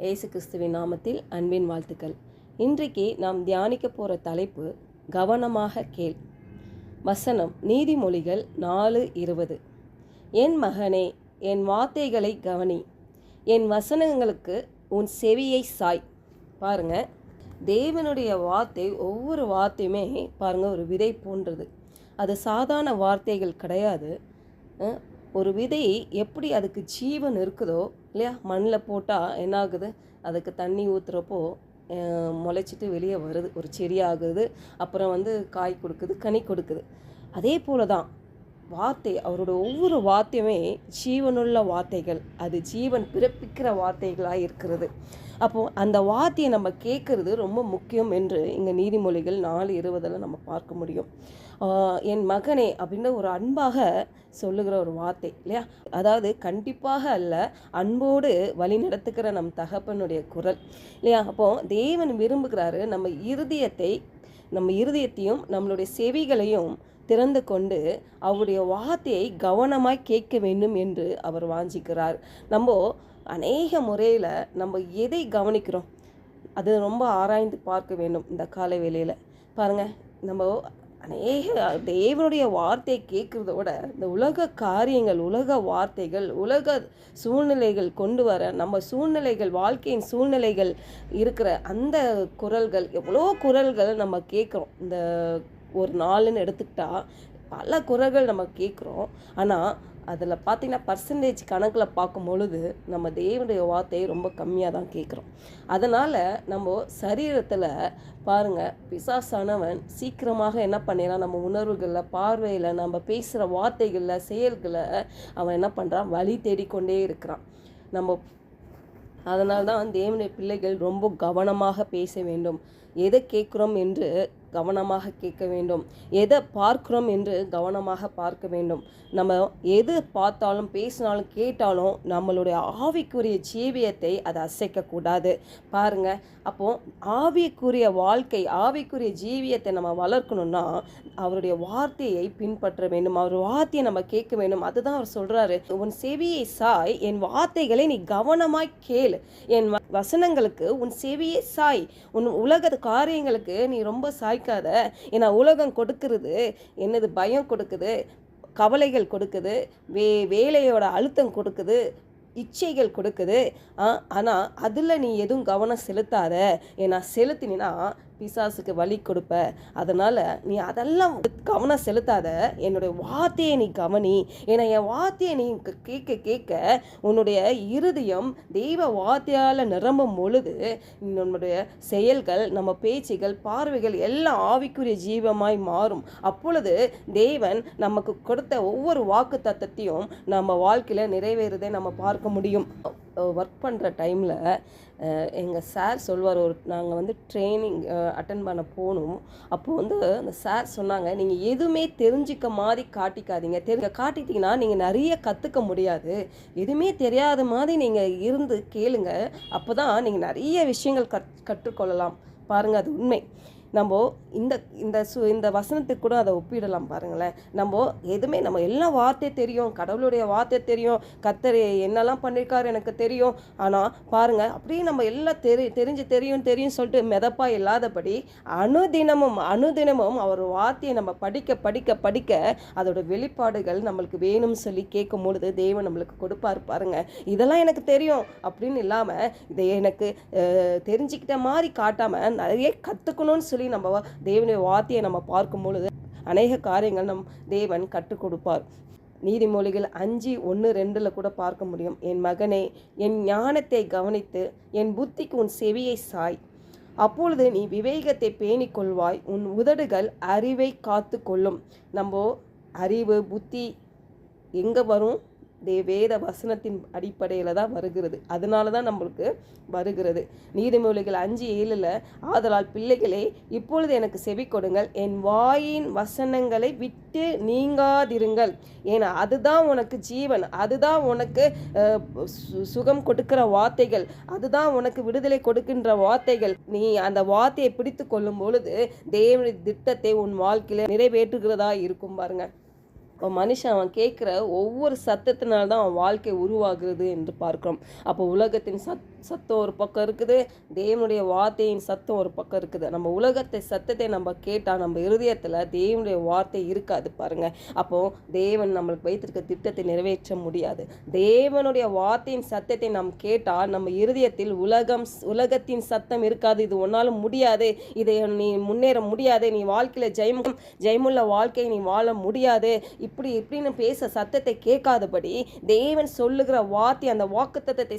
இயேசு கிறிஸ்துவின் நாமத்தில் அன்பின் வாழ்த்துக்கள். இன்றைக்கு நாம் தியானிக்க போகிற தலைப்பு கவனமாக கேள். வசனம் நீதிமொழிகள் 4:20. என் மகனே, என் வார்த்தைகளை கவனி, என் வசனங்களுக்கு உன் செவியை சாய். பாருங்க, தேவனுடைய வார்த்தை, ஒவ்வொரு வார்த்தையுமே பாருங்க ஒரு விதை போன்றது. அது சாதாரண வார்த்தைகள் கிடையாது. ஒரு விதை எப்படி அதுக்கு ஜீவன் இருக்குதோ இல்லையா, மண்ணில் போட்டால் என்ன ஆகுது, அதுக்கு தண்ணி ஊற்றுறப்போ முளைச்சிட்டு வெளியே வருது, ஒரு செடி ஆகுது, அப்புறம் காய் கொடுக்குது, கனி கொடுக்குது. அதே போல தான் வார்த்தை, அவரோட ஒவ்வொரு வார்த்தையுமே ஜீவனுள்ள வார்த்தைகள், அது ஜீவன் பிறப்பிக்கிற வார்த்தைகளாக இருக்கிறது. அப்போது அந்த வார்த்தையை நம்ம கேட்குறது ரொம்ப முக்கியம் என்று இங்கே நீதிமொழிகள் 4:20 நம்ம பார்க்க முடியும். என் மகனே அப்படின்ற ஒரு அன்பாக சொல்லுகிற ஒரு வார்த்தை இல்லையா, அதாவது கண்டிப்பாக அல்ல, அன்போடு வழி நடத்துக்கிற நம் தகப்பனுடைய குரல் இல்லையா. அப்போது தேவன் விரும்புகிறாரு நம்ம இருதயத்தையும் நம்மளுடைய செவிகளையும் திறந்து கொண்டு அவருடைய வார்த்தையை கவனமாய் கேட்க வேண்டும் என்று அவர் வாஞ்சிக்கிறார். நம்ம அநேக முறையில் நம்ம எதை கவனிக்கிறோம் அது ரொம்ப ஆராய்ந்து பார்க்க வேண்டும். இந்த காலை வேளையில் பாருங்கள், நம்ம அநேக தேவனுடைய வார்த்தையை கேட்குறத விட இந்த உலக காரியங்கள், உலக வார்த்தைகள், உலக சூழ்நிலைகள் கொண்டு வர நம்ம சூழ்நிலைகள், வாழ்க்கையின் சூழ்நிலைகள் இருக்கிற அந்த குரல்கள், எவ்வளோ குரல்கள் நம்ம கேட்குறோம். இந்த ஒரு நாளுன்னு எடுத்துக்கிட்டால் பல குரல்கள் நம்ம கேட்குறோம். ஆனால் அதில் பார்த்திங்கன்னா பர்சன்டேஜ் கணக்கில் பார்க்கும் பொழுது நம்ம தேவனுடைய வார்த்தையை ரொம்ப கம்மியாக தான் கேட்குறோம். அதனால் நம்ம சரீரத்தில் பாருங்கள், பிசாசானவன் சீக்கிரமாக என்ன பண்ணிடறான், நம்ம உணர்வுகளில், பார்வையில், நம்ம பேசுகிற வார்த்தைகளில், செயல்களை அவன் என்ன பண்ணுறான், வழி தேடிக்கொண்டே இருக்கிறான். அதனால்தான் தேவனுடைய பிள்ளைகள் ரொம்ப கவனமாக பேச வேண்டும். எதை கேட்குறோம் என்று கவனமாக கேட்க வேண்டும், எதை பார்க்குறோம் என்று கவனமாக பார்க்க வேண்டும். நம்ம எது பார்த்தாலும், பேசினாலும், கேட்டாலும் நம்மளுடைய ஆவிக்குரிய ஜீவியத்தை அதை அசைக்கக்கூடாது. பாருங்கள், அப்போது ஆவிக்குரிய வாழ்க்கை, ஆவிக்குரிய ஜீவியத்தை நம்ம வளர்க்கணும்னா அவருடைய வார்த்தையை பின்பற்ற வேண்டும், அவர் வார்த்தையை நம்ம கேட்க வேண்டும். அதுதான் அவர் சொல்கிறாரு, உன் செவியை சாய், என் வார்த்தைகளை நீ கவனமாய் கேளு, என் வசனங்களுக்கு உன் செவியை சாய். உன் உலக காரியங்களுக்கு நீ ரொம்ப சாய்க்காத. ஏன்னா உலகம் கொடுக்கிறது என்னது, பயம் கொடுக்குது, கவலைகள் கொடுக்குது, வேலையோட அழுத்தம் கொடுக்குது, இச்சைகள் கொடுக்குது. ஆனால் அதில் நீ எதுவும் கவனம் செலுத்தாத. ஏன்னா செலுத்தினா பிசாசுக்கு வழி கொடுப்ப. அதனால் நீ அதெல்லாம் கவனம் செலுத்தாத, என்னுடைய வார்த்தையை நீ கவனி. ஏன்னா என் வார்த்தையை நீ கேட்க கேட்க உன்னுடைய இருதயம் தெய்வ வார்த்தையால் நிரம்பும் பொழுது நம்முடைய செயல்கள், நம்ம பேச்சுகள், பார்வைகள் எல்லாம் ஆவிக்குரிய ஜீவமாய் மாறும். அப்பொழுது தேவன் நமக்கு கொடுத்த ஒவ்வொரு வாக்கு தத்தத்தையும் நம்ம வாழ்க்கையில் நிறைவேறதை நம்ம பார்க்க முடியும். ஒர்க் பண்ணுற டைமில் எங்கள் சார் சொல்வார், நாங்கள் ட்ரைனிங் அட்டன் பண்ண போகணும். அப்போது அந்த சார் சொன்னாங்க, நீங்கள் எதுவுமே தெரிஞ்சிக்க மாதிரி காட்டிக்காதீங்க. காட்டிட்டிங்கன்னா நீங்கள் நிறைய கற்றுக்க முடியாது. எதுவுமே தெரியாத மாதிரி நீங்கள் இருந்து கேளுங்க, அப்போ தான் நீங்கள் நிறைய விஷயங்கள் கற்றுக்கொள்ளலாம். பாருங்கள், அது உண்மை. நம்ம இந்த வசனத்துக்கு கூட அதை ஒப்பிடலாம். பாருங்களேன், நம்ம எல்லா வார்த்தை தெரியும், கடவுளுடைய வார்த்தை தெரியும், கர்த்தர் என்னெல்லாம் பண்ணியிருக்காரு எனக்கு தெரியும். ஆனால் பாருங்கள், அப்படியே நம்ம எல்லாம் தெரியும் சொல்லிட்டு மிதப்பாக இல்லாதபடி அனுதினமும் அவர் வார்த்தையை நம்ம படிக்க அதோட வெளிப்பாடுகள் நம்மளுக்கு வேணும்னு சொல்லி கேட்கும் பொழுது தேவன் நம்மளுக்கு கொடுப்பாரு. பாருங்கள், இதெல்லாம் எனக்கு தெரியும் அப்படின்னு இல்லாமல் இதை எனக்கு தெரிஞ்சுக்கிட்ட மாதிரி காட்டாமல் நிறைய கற்றுக்கணும்னு சொல்லி நம்ம தேவனுடைய வார்த்தையை நம்ம பார்க்கும் பொழுது அநேக காரியங்கள் தேவன் கற்றுக் கொடுப்பார். நீதிமொழிகள் 5:1-2 கூட பார்க்க முடியும். என் மகனே, என் ஞானத்தை கவனித்து என் புத்திக்கு உன் செவியை சாய், அப்பொழுது நீ விவேகத்தை பேணிக் கொள்வாய், உன் உதடுகள் அறிவை காத்து கொள்ளும். அறிவு, புத்தி எங்கே வரும்? வேத வசனத்தின் அடிப்படையில் தான் வருகிறது. அதனால தான் நம்மளுக்கு வருகிறது. நீதிமொழிகள் 5:7 ஆதலால் பிள்ளைகளே, இப்பொழுது எனக்கு செவி கொடுங்கள், என் வாயின் வசனங்களை விட்டு நீங்காதிருங்கள். ஏன்னா அதுதான் உனக்கு ஜீவன், அதுதான் உனக்கு சுகம் கொடுக்கிற வார்த்தைகள், அதுதான் உனக்கு விடுதலை கொடுக்கின்ற வார்த்தைகள். நீ அந்த வார்த்தையை பிடித்து கொள்ளும் பொழுது தேவனுடைய திட்டத்தை உன் வாழ்க்கையில் நிறைவேற்றுகிறதா இருக்கும். பாருங்க, மனுஷன் அவன் கேட்குற ஒவ்வொரு சத்தத்தினால்தான் அவன் வாழ்க்கை உருவாகிறது என்று பார்க்கிறோம். அப்போ உலகத்தின் சத்தம் ஒரு பக்கம் இருக்குது, தேவனுடைய வார்த்தையின் சத்தம் ஒரு பக்கம் இருக்குது. நம்ம உலகத்தை சத்தத்தை நம்ம கேட்டால் நம்ம இருதயத்தில் தேவனுடைய வார்த்தை இருக்காது பாருங்க. அப்போ தேவன் நம்மளுக்கு வைத்திருக்க திட்டத்தை நிறைவேற்ற முடியாது. தேவனுடைய வார்த்தையின் சத்தத்தை நாம் கேட்டால் நம்ம இருதயத்தில் உலகத்தின் சத்தம் இருக்காது. இது ஒன்னாலும் முடியாது, இதை நீ முன்னேற முடியாது, நீ வாழ்க்கையில் ஜெயமுள்ள வாழ்க்கையை நீ வாழ முடியாது, இப்படின்னு பேச சத்தத்தை கேட்காதபடி தேவன் சொல்லுகிற வார்த்தை, அந்த வாக்குத்தத்தத்தை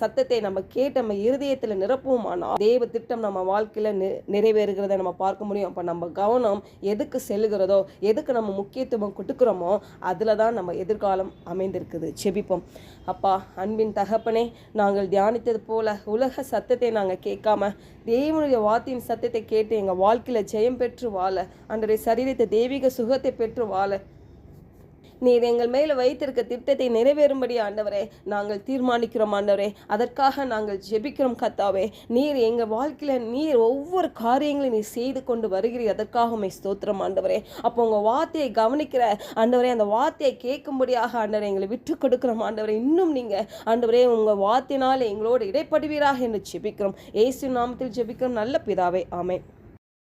சத்தத்தை நம்ம கேட்டு நம்ம இருதயத்தில் நிரப்புவோமானால் தேவ திட்டம் நம்ம வாழ்க்கையில் நிறைவேறுகிறத நம்ம பார்க்க முடியும். அப்போ நம்ம கவனம் எதுக்கு செல்லுகிறதோ, எதுக்கு நம்ம முக்கியத்துவம் கொடுக்குறோமோ அதில் தான் நம்ம எதிர்காலம் அமைந்திருக்குது. செபிப்போம். அப்பா, அன்பின் தகப்பனே, நாங்கள் தியானித்தது போல உலக சத்தத்தை நாங்கள் கேட்காம தேவனுடைய வார்த்தையின் சத்தத்தை கேட்டு எங்கள் வாழ்க்கையில் ஜெயம் பெற்று வாழ, அன்றைய சரீரத்தை தெய்வீக சுகத்தை பெற்று வாழ நீர் எங்கள் மேலே வைத்திருக்க திட்டத்தை நிறைவேறும்படி ஆண்டவரே நாங்கள் தீர்மானிக்கிறோம். ஆண்டவரே, அதற்காக நாங்கள் ஜெபிக்கிறோம். கர்த்தாவே, நீர் எங்கள் வாழ்க்கையில் நீர் ஒவ்வொரு காரியங்களையும் நீர் செய்து கொண்டு வருகிறீர். அதற்காக உம்மை ஸ்தோத்திரம் ஆண்டவரே. அப்போ உங்கள் வார்த்தையை கவனிக்கிற ஆண்டவரே, அந்த வார்த்தையை கேட்கும்படியாக ஆண்டவரே எங்களை விட்டு கொடுக்கிறோம். ஆண்டவரே, இன்னும் நீங்கள் ஆண்டவரே உங்கள் வார்த்தையினால் எங்களோடு இடைப்படுவீராக என்று ஜெபிக்கிறோம். இயேசு நாமத்தில் ஜெபிக்கிறோம் நல்ல பிதாவே, ஆமென்.